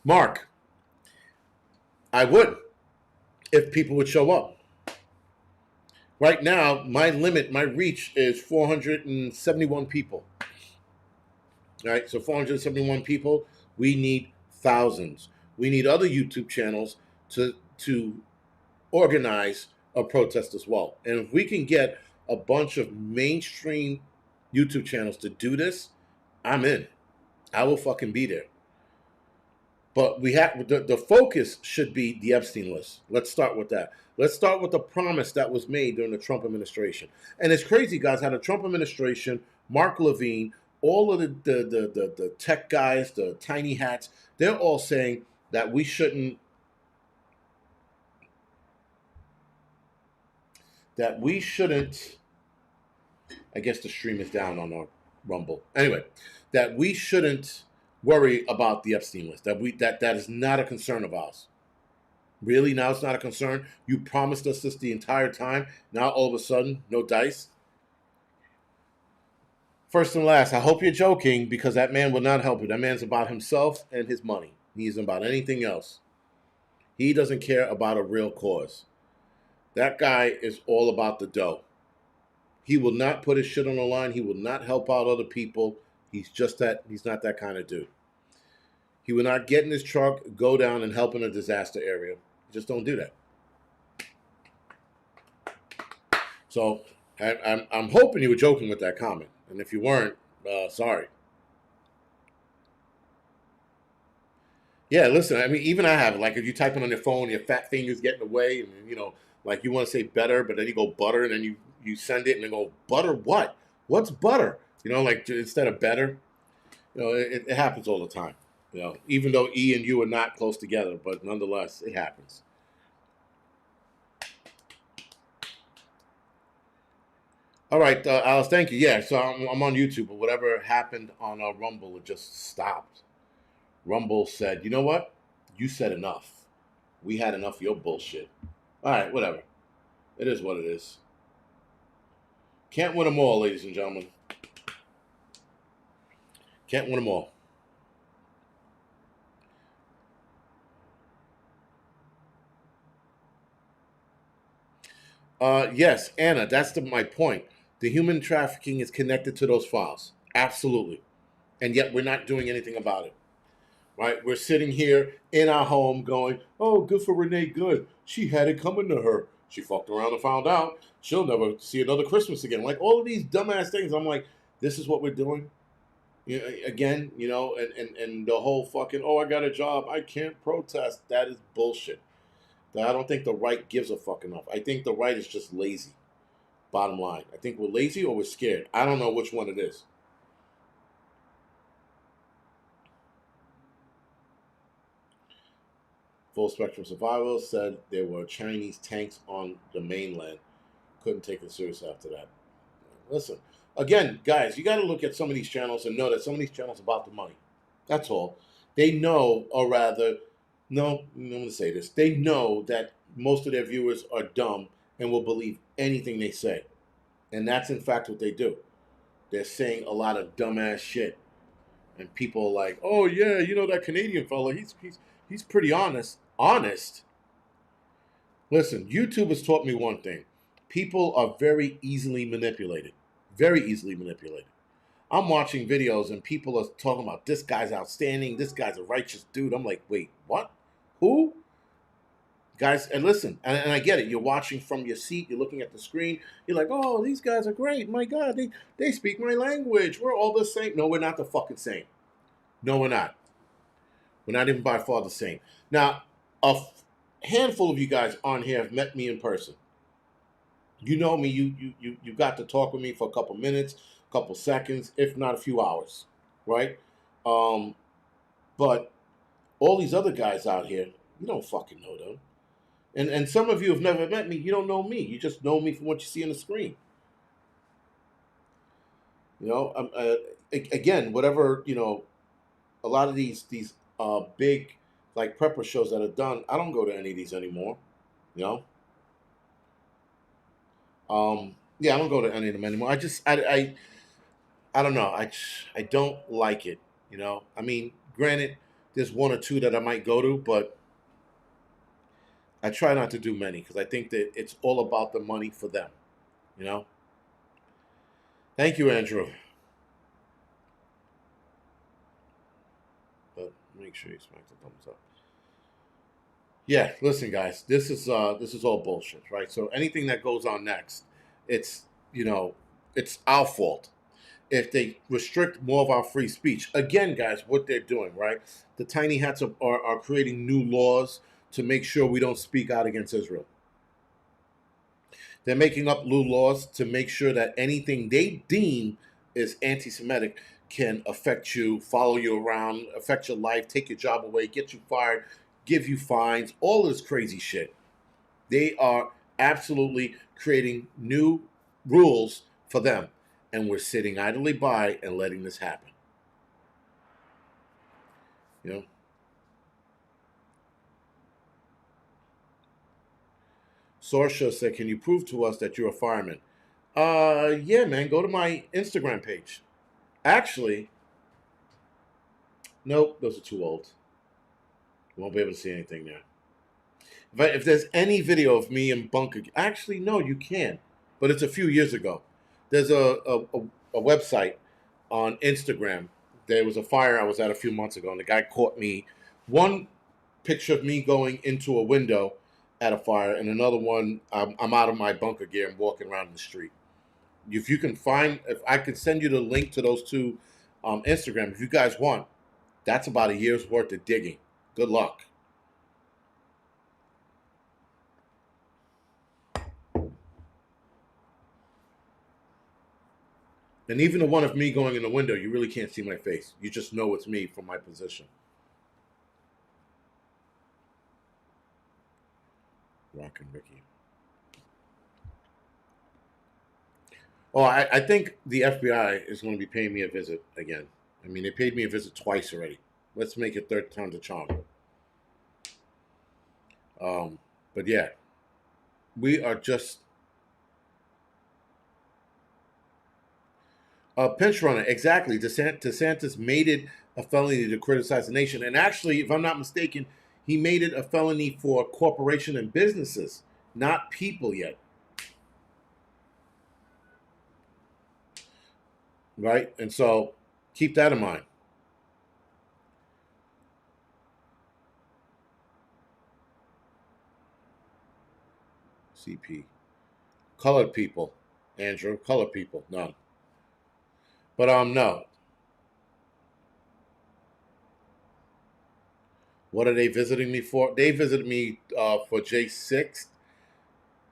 Mark, I would if people would show up. Right now, my limit, my reach is 471 people. All right, so 471 people. We need thousands. We need other YouTube channels to organize a protest as well. And if we can get a bunch of mainstream YouTube channels to do this, I'm in. I will fucking be there. But we have the focus should be the Epstein list. Let's start with that. Let's start with the promise that was made during the Trump administration. And it's crazy, guys, how the Trump administration, Mark Levine, all of the tech guys, the tiny hats, they're all saying that we shouldn't I guess the stream is down on our Rumble. Anyway, that we shouldn't worry about the Epstein list. That is not a concern of ours. Really, now it's not a concern. You promised us this the entire time. Now all of a sudden, no dice. First and last, I hope you're joking because that man will not help you. That man's about himself and his money. He isn't about anything else. He doesn't care about a real cause. That guy is all about the dough. He will not put his shit on the line. He will not help out other people. He's not that kind of dude. He will not get in his truck, go down and help in a disaster area. Just don't do that. So I'm hoping you were joking with that comment. And if you weren't, sorry. Yeah, listen, I mean, even I have it. Like if you type it on your phone, your fat fingers get in the way, and like you want to say better, but then you go butter, and then you send it, and they go butter what? What's butter? Like instead of better, it happens all the time. Even though E and U are not close together, but nonetheless, it happens. All right, Alice, thank you. Yeah, so I'm on YouTube, but whatever happened on Rumble, it just stopped. Rumble said, you know what? You said enough. We had enough of your bullshit. All right, whatever. It is what it is. Can't win them all, ladies and gentlemen. Can't win them all. Yes, Anna, that's my point. The human trafficking is connected to those files. Absolutely. And yet we're not doing anything about it. Right? We're sitting here in our home going, oh, good for Renee Good. She had it coming to her. She fucked around and found out she'll never see another Christmas again. Like all of these dumbass things. I'm like, this is what we're doing. Again, and the whole fucking, oh, I got a job. I can't protest. That is bullshit. I don't think the right gives a fuck enough. I think the right is just lazy. Bottom line. I think we're lazy or we're scared. I don't know which one it is. Full Spectrum Survival said there were Chinese tanks on the mainland. Couldn't take it serious after that. Listen, again, guys, you got to look at some of these channels and know that some of these channels are about the money. That's all. They know, or rather, no, I'm going to say this. They know that most of their viewers are dumb and will believe anything they say. And that's, in fact, what they do. They're saying a lot of dumbass shit. And people are like, oh, yeah, that Canadian fella, he's pretty honest. Honest? Listen, YouTube has taught me one thing. People are very easily manipulated. Very easily manipulated. I'm watching videos and people are talking about this guy's outstanding, this guy's a righteous dude. I'm like, wait, what? Who? Guys, and listen, and I get it. You're watching from your seat. You're looking at the screen. You're like, oh, these guys are great. My God, they speak my language. We're all the same. No, we're not the fucking same. No, we're not. We're not even by far the same. Now, handful of you guys on here have met me in person. You know me. You got to talk with me for a couple minutes, a couple seconds, if not a few hours, right? But all these other guys out here, you don't fucking know them. And some of you have never met me. You don't know me. You just know me from what you see on the screen. Again, whatever, a lot of these big like prepper shows that are done. I don't go to any of these anymore. You know, yeah, I don't go to any of them anymore. I don't know. I don't like it. You know, I mean, granted, there's one or two that I might go to, but I try not to do many because I think that it's all about the money for them. You know. Thank you, Andrew. But make sure you smack the thumbs up. Yeah, listen, guys, this is all bullshit, right? So anything that goes on next, it's you know, it's our fault if they restrict more of our free speech. Again, guys, what they're doing, right? The tiny hats are creating new laws to make sure we don't speak out against Israel. They're making up new laws to make sure that anything they deem is anti-Semitic can affect you, follow you around, affect your life, take your job away, get you fired, give you fines, all this crazy shit. They are absolutely creating new rules for them. And we're sitting idly by and letting this happen. You know? Sorsha said, "Can you prove to us that you're a fireman?" Yeah, man. Go to my Instagram page. Actually, nope, those are too old. You won't be able to see anything there. If there's any video of me in bunker, actually, no, you can. But it's a few years ago. There's a website on Instagram. There was a fire I was at a few months ago, and the guy caught me. One picture of me going into a window at a fire, and another one, I'm out of my bunker gear and walking around the street. If you can find, if I could send you the link to those two Instagram, if you guys want, that's about a year's worth of digging. Good luck. And even the one of me going in the window, you really can't see my face. You just know it's me from my position. Rock and Ricky. Oh, I think the FBI is going to be paying me a visit again. I mean, they paid me a visit twice already. Let's make it third time the charm. But yeah, we are just pinch runner. Exactly. DeSantis made it a felony to criticize the nation. And actually, if I'm not mistaken, he made it a felony for corporation and businesses, not people yet. Right? And so keep that in mind. CP. Colored people, Andrew. Colored people. None. But no. What are they visiting me for? They visited me for J6,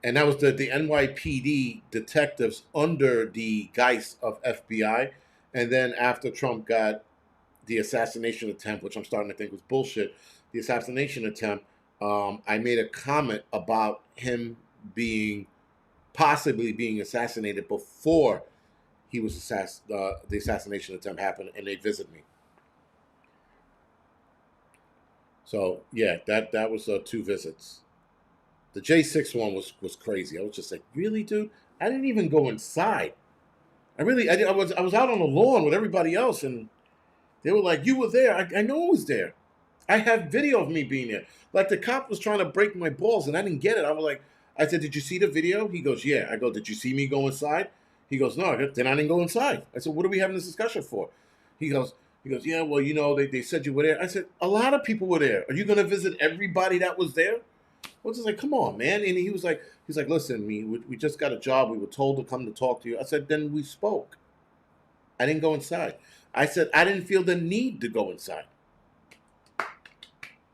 and that was the NYPD detectives under the guise of FBI. And then after Trump got the assassination attempt, which I'm starting to think was bullshit, the assassination attempt, I made a comment about him being possibly being assassinated before he was the assassination attempt happened, and they visit me. So yeah, that was two visits. The J6 one was crazy. I was just like, really, dude? I didn't even go inside. I was out on the lawn with everybody else, and they were like, "You were there." I know I was there. I have video of me being there. Like the cop was trying to break my balls, and I didn't get it. I was like, I said, "Did you see the video?" He goes, "Yeah." I go, "Did you see me go inside?" He goes, "No." Then I didn't go inside. I said, "What are we having this discussion for?" He goes, "Yeah, well, they said you were there." I said, "A lot of people were there. Are you going to visit everybody that was there?" I was just like, "Come on, man." And he's like, "Listen, we just got a job. We were told to come to talk to you." I said, "Then we spoke." I didn't go inside. I said, "I didn't feel the need to go inside."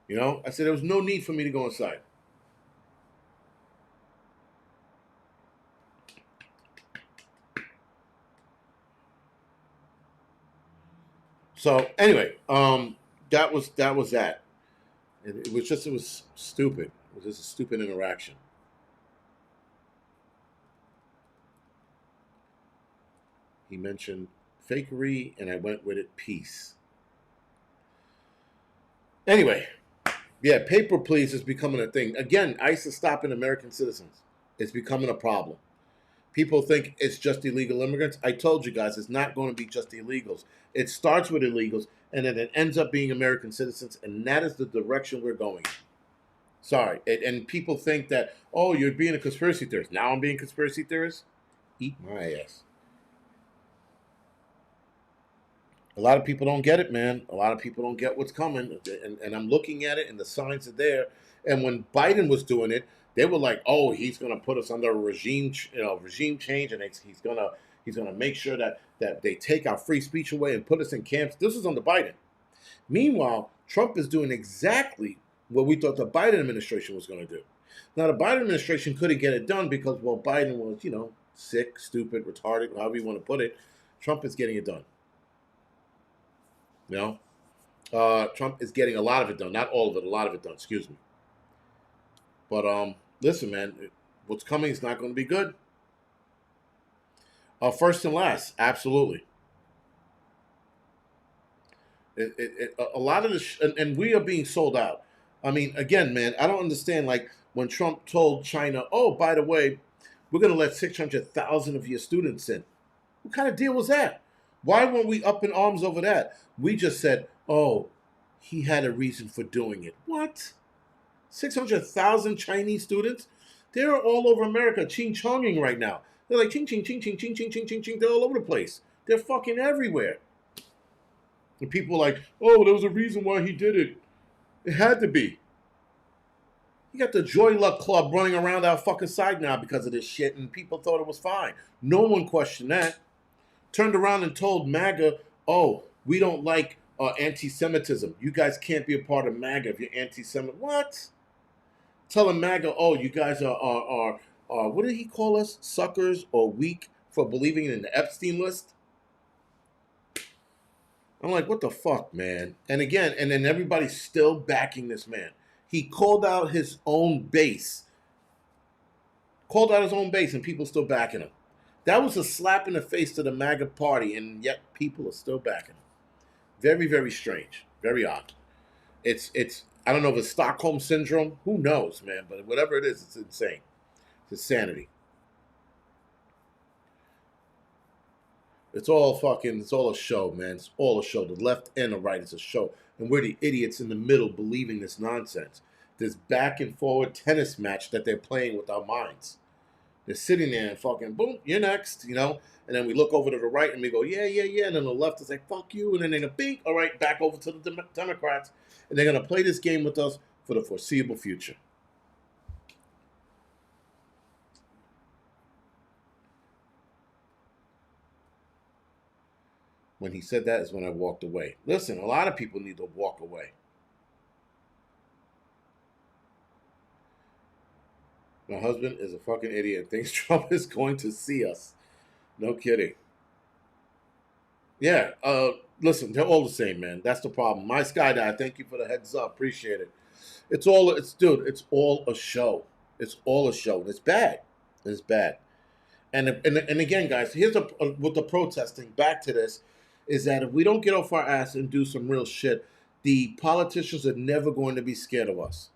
I said, there was no need for me to go inside. So anyway, that was that. It was stupid. It was just a stupid interaction. He mentioned fakery, and I went with it. Peace. Anyway, yeah, paper please is becoming a thing. Again, ICE is stopping American citizens. It's becoming a problem. People think it's just illegal immigrants. I told you guys, it's not going to be just illegals. It starts with illegals, and then it ends up being American citizens, and that is the direction we're going. Sorry. And people think that, oh, you're being a conspiracy theorist. Now I'm being a conspiracy theorist? Eat my ass. A lot of people don't get it, man. A lot of people don't get what's coming. And I'm looking at it, and the signs are there. And when Biden was doing it, they were like, "Oh, he's going to put us under a regime change, and he's gonna make sure that they take our free speech away and put us in camps." This is under Biden. Meanwhile, Trump is doing exactly what we thought the Biden administration was going to do. Now, the Biden administration couldn't get it done because, well, Biden was, sick, stupid, retarded, however you want to put it. Trump is getting it done. You know, Trump is getting a lot of it done, not all of it, a lot of it done. Excuse me. But listen, man, what's coming is not going to be good. First and last, absolutely. A lot of this, and we are being sold out. I mean, again, man, I don't understand. Like when Trump told China, "Oh, by the way, we're going to let 600,000 of your students in." What kind of deal was that? Why weren't we up in arms over that? We just said, "Oh, he had a reason for doing it." What? 600,000 Chinese students? They're all over America, ching chonging right now. They're like ching ching ching ching ching ching ching ching ching. They're all over the place. They're fucking everywhere. And people are like, "Oh, there was a reason why he did it. It had to be." You got the Joy Luck Club running around our fucking side now because of this shit, and people thought it was fine. No one questioned that. Turned around and told MAGA, "Oh, we don't like anti-Semitism. You guys can't be a part of MAGA if you're anti-Semit." What? Telling MAGA, "Oh, you guys are what did he call us? Suckers or weak for believing in the Epstein list?" I'm like, what the fuck, man? And again, and then everybody's still backing this man. He called out his own base. Called out his own base, and people still backing him. That was a slap in the face to the MAGA party, and yet people are still backing him. Very, very strange. Very odd. It's I don't know if it's Stockholm syndrome. Who knows, man? But whatever it is, it's insane. It's insanity. It's all a show, man. It's all a show. The left and the right is a show. And we're the idiots in the middle believing this nonsense. This back and forward tennis match that they're playing with our minds. They're sitting there and fucking, boom, you're next, And then we look over to the right and we go, yeah, yeah, yeah. And then the left is like, fuck you. And then they're going to bink, all right, back over to the Democrats. And they're going to play this game with us for the foreseeable future. When he said that is when I walked away. Listen, a lot of people need to walk away. My husband is a fucking idiot and thinks Trump is going to see us. No kidding. Yeah, listen, they're all the same, man. That's the problem. My skydive, thank you for the heads up. Appreciate it. It's all a show. It's all a show. It's bad. It's bad. And again, guys, here's with the protesting, back to this, is that if we don't get off our ass and do some real shit, the politicians are never going to be scared of us.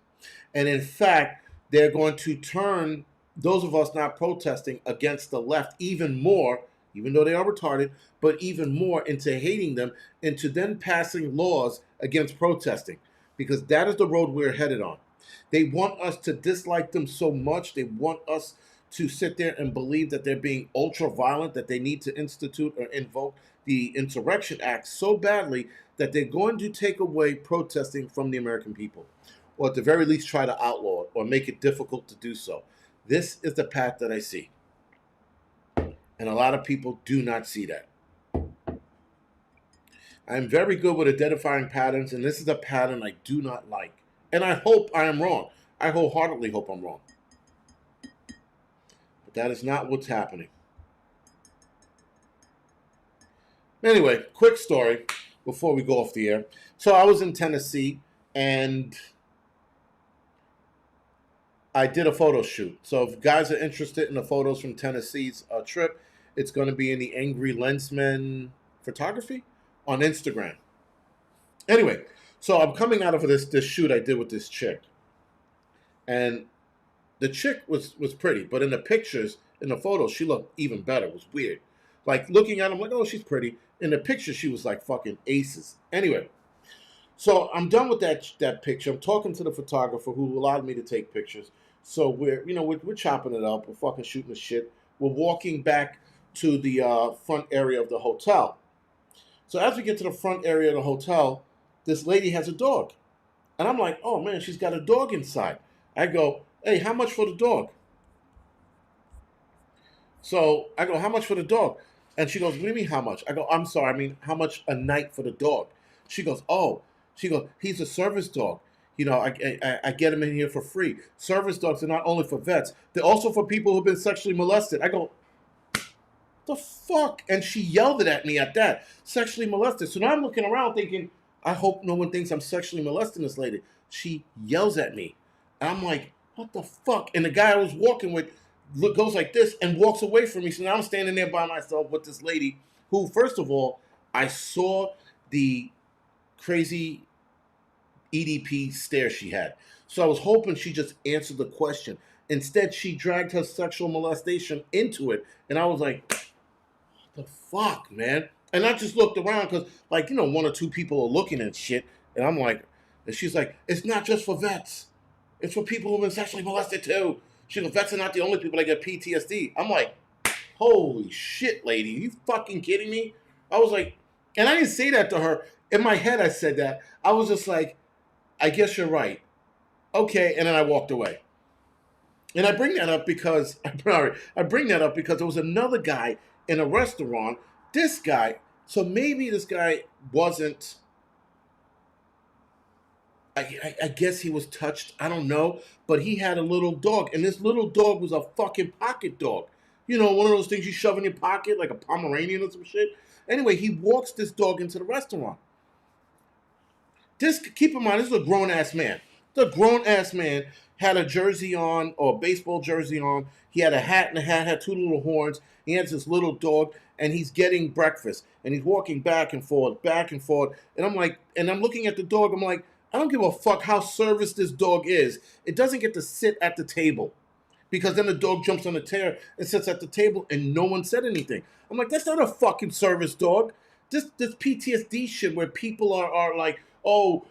And in fact, they're going to turn those of us not protesting against the left even more, even though they are retarded, but even more into hating them, into then passing laws against protesting, because that is the road we're headed on. They want us to dislike them so much. They want us to sit there and believe that they're being ultra violent, that they need to institute or invoke the Insurrection Act so badly that they're going to take away protesting from the American people, or at the very least try to outlaw it or make it difficult to do so. This is the path that I see. And a lot of people do not see that. I'm very good with identifying patterns, and this is a pattern I do not like. And I hope I am wrong. I wholeheartedly hope I'm wrong. But that is not what's happening. Anyway, quick story before we go off the air. So I was in Tennessee, and I did a photo shoot. So if guys are interested in the photos from Tennessee's trip, it's going to be in the Angry Lensman photography on Instagram. Anyway, So I'm coming out of this shoot I did with this chick, and the chick was pretty, but in the pictures, in the photos, she looked even better. It was weird. Like looking at him, like, oh, she's pretty. In the picture, she was like fucking aces. Anyway, so I'm done with that picture. I'm talking to the photographer who allowed me to take pictures. So we're chopping it up. We're fucking shooting the shit. We're walking back to the front area of the hotel. So as we get to the front area of the hotel, this lady has a dog. And I'm like, oh man, she's got a dog inside. I go, hey, how much for the dog? So I go, how much for the dog? And she goes, what do you mean how much? I go, I'm sorry, I mean, how much a night for the dog? She goes, oh, he's a service dog. I get him in here for free. Service dogs are not only for vets, they're also for people who've been sexually molested. I go, the fuck? And she yelled it at me at that. Sexually molested. So now I'm looking around thinking, I hope no one thinks I'm sexually molesting this lady. She yells at me. And I'm like, what the fuck? And the guy I was walking with goes like this and walks away from me. So now I'm standing there by myself with this lady who, first of all, I saw the crazy EDP stare she had. So I was hoping she just answered the question. Instead, she dragged her sexual molestation into it. And I was like, the fuck, man? And I just looked around because, like, one or two people are looking at shit. And I'm like, and she's like, it's not just for vets. It's for people who've been sexually molested too. She goes, vets are not the only people that get PTSD. I'm like, holy shit, lady. Are you fucking kidding me? I was like, and I didn't say that to her. In my head, I said that. I was just like, I guess you're right. Okay. And then I walked away. And I bring that up because there was another guy in a restaurant. This guy, so maybe this guy wasn't. I guess he was touched. I don't know, but he had a little dog, and this little dog was a fucking pocket dog. One of those things you shove in your pocket, like a Pomeranian or some shit. Anyway, he walks this dog into the restaurant. Keep in mind, this is a grown ass man. The grown ass man had a jersey on, or a baseball jersey on. He had a hat, and the hat had two little horns. He has this little dog, and he's getting breakfast, and he's walking back and forth, back and forth. And I'm like, and I'm looking at the dog. I'm like, I don't give a fuck how service this dog is. It doesn't get to sit at the table, because then the dog jumps on the chair and sits at the table, and no one said anything. I'm like, that's not a fucking service dog. This PTSD shit where people are like, oh,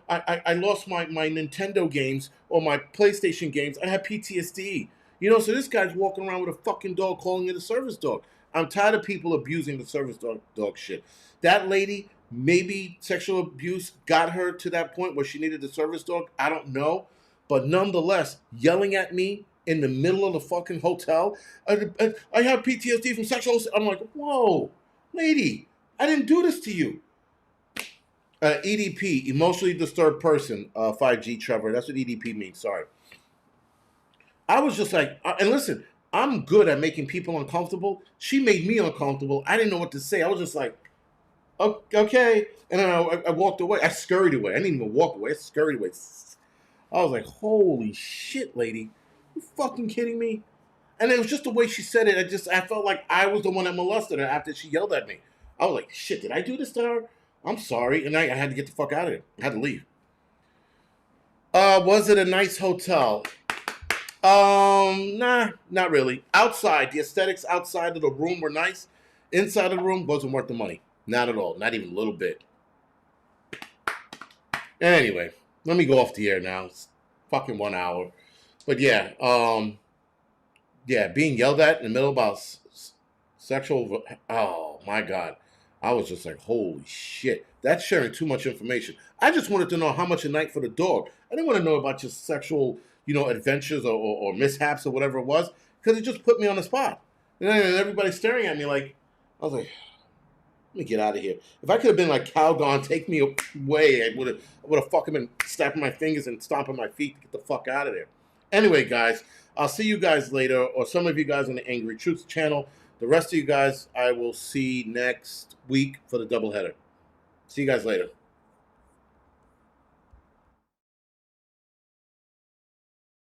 I lost my Nintendo games or my PlayStation games. I have PTSD. So this guy's walking around with a fucking dog calling it a service dog. I'm tired of people abusing the service dog shit. That lady, maybe sexual abuse got her to that point where she needed the service dog. I don't know. But nonetheless, yelling at me in the middle of the fucking hotel, I have PTSD from sexual. I'm like, whoa, lady, I didn't do this to you. EDP, emotionally disturbed person, 5G Trevor. That's what EDP means. Sorry. I was just like, and listen, I'm good at making people uncomfortable. She made me uncomfortable. I didn't know what to say. I was just like, okay. And then I walked away. I scurried away. I didn't even walk away. I scurried away. I was like, holy shit, lady. You fucking kidding me? And it was just the way she said it. I felt like I was the one that molested her after she yelled at me. I was like, shit, did I do this to her? I'm sorry. And I had to get the fuck out of there. I had to leave. Was it a nice hotel? Nah, not really. Outside, the aesthetics outside of the room were nice. Inside of the room wasn't worth the money. Not at all. Not even a little bit. Anyway, let me go off the air now. It's fucking 1 hour. But yeah, being yelled at in the middle about sexual. Oh my God. I was just like, holy shit. That's sharing too much information. I just wanted to know how much a night for the dog. I didn't want to know about your sexual, adventures or mishaps or whatever it was, because it just put me on the spot. And then everybody's staring at me like, I was like, let me get out of here. If I could have been like Calgon, take me away, I would have fucking been snapping my fingers and stomping my feet to get the fuck out of there. Anyway, guys, I'll see you guys later, or some of you guys on the Angry Truths channel. The rest of you guys, I will see next week for the doubleheader. See you guys later.